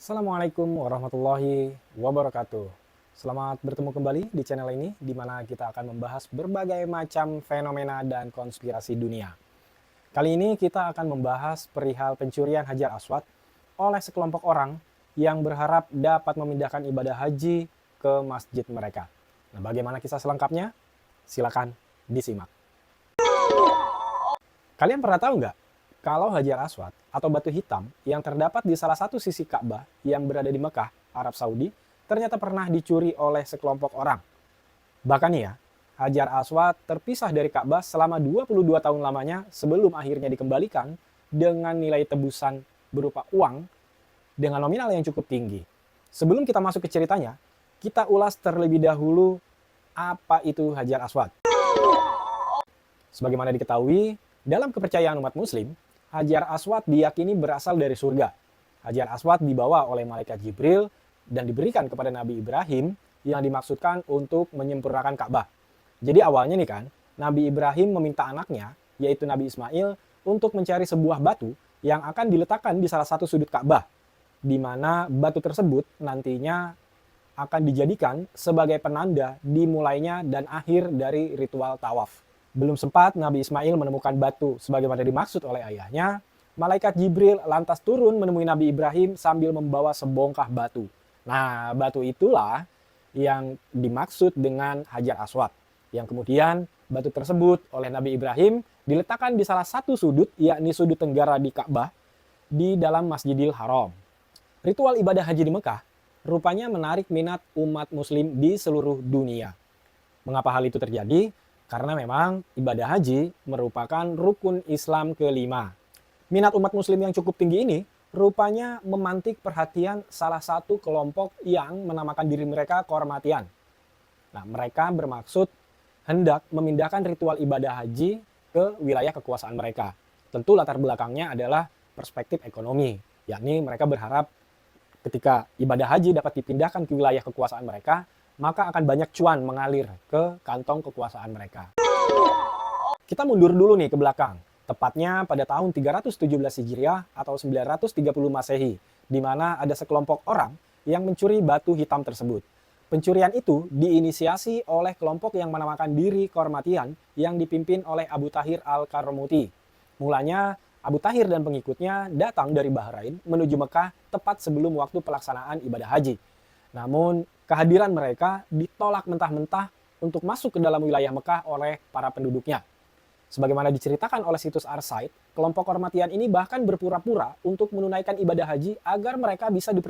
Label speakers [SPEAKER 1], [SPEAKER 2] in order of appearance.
[SPEAKER 1] Assalamualaikum warahmatullahi wabarakatuh. Selamat bertemu kembali di channel ini, di mana kita akan membahas berbagai macam fenomena dan konspirasi dunia. Kali ini kita akan membahas perihal pencurian Hajar Aswad oleh sekelompok orang yang berharap dapat memindahkan ibadah haji ke masjid mereka. Nah, bagaimana kisah selengkapnya? Silakan disimak. Kalian pernah tahu nggak kalau Hajar Aswad atau batu hitam yang terdapat di salah satu sisi Ka'bah yang berada di Mekah, Arab Saudi, ternyata pernah dicuri oleh sekelompok orang. Bahkan ya, Hajar Aswad terpisah dari Ka'bah selama 22 tahun lamanya sebelum akhirnya dikembalikan dengan nilai tebusan berupa uang dengan nominal yang cukup tinggi. Sebelum kita masuk ke ceritanya, kita ulas terlebih dahulu apa itu Hajar Aswad. Sebagaimana diketahui, dalam kepercayaan umat muslim, Hajar Aswad diyakini berasal dari surga. Hajar Aswad dibawa oleh malaikat Jibril dan diberikan kepada Nabi Ibrahim yang dimaksudkan untuk menyempurnakan Ka'bah. Jadi awalnya nih kan, Nabi Ibrahim meminta anaknya, yaitu Nabi Ismail, untuk mencari sebuah batu yang akan diletakkan di salah satu sudut Ka'bah, di mana batu tersebut nantinya akan dijadikan sebagai penanda dimulainya dan akhir dari ritual tawaf. Belum sempat Nabi Ismail menemukan batu sebagaimana dimaksud oleh ayahnya, malaikat Jibril lantas turun menemui Nabi Ibrahim sambil membawa sebongkah batu. Nah, batu itulah yang dimaksud dengan Hajar Aswad, yang kemudian batu tersebut oleh Nabi Ibrahim diletakkan di salah satu sudut, yakni sudut tenggara di Ka'bah, di dalam Masjidil Haram. Ritual ibadah haji di Mekah rupanya menarik minat umat muslim di seluruh dunia. Mengapa hal itu terjadi? Karena memang ibadah haji merupakan rukun Islam kelima. Minat umat muslim yang cukup tinggi ini rupanya memantik perhatian salah satu kelompok yang menamakan diri mereka Kehormatian. Nah, mereka bermaksud hendak memindahkan ritual ibadah haji ke wilayah kekuasaan mereka. Tentu latar belakangnya adalah perspektif ekonomi, yakni mereka berharap ketika ibadah haji dapat dipindahkan ke wilayah kekuasaan mereka, maka akan banyak cuan mengalir ke kantong kekuasaan mereka. Kita mundur dulu nih ke belakang, tepatnya pada tahun 317 Hijriah atau 930 Masehi, di mana ada sekelompok orang yang mencuri batu hitam tersebut. Pencurian itu diinisiasi oleh kelompok yang menamakan diri Kehormatian yang dipimpin oleh Abu Tahir Al-Karmuti. Mulanya Abu Tahir dan pengikutnya datang dari Bahrain menuju Mekah tepat sebelum waktu pelaksanaan ibadah haji. Namun kehadiran mereka ditolak mentah-mentah untuk masuk ke dalam wilayah Mekah oleh para penduduknya. Sebagaimana diceritakan oleh situs Arsaid, kelompok Kehormatian ini bahkan berpura-pura untuk menunaikan ibadah haji agar mereka bisa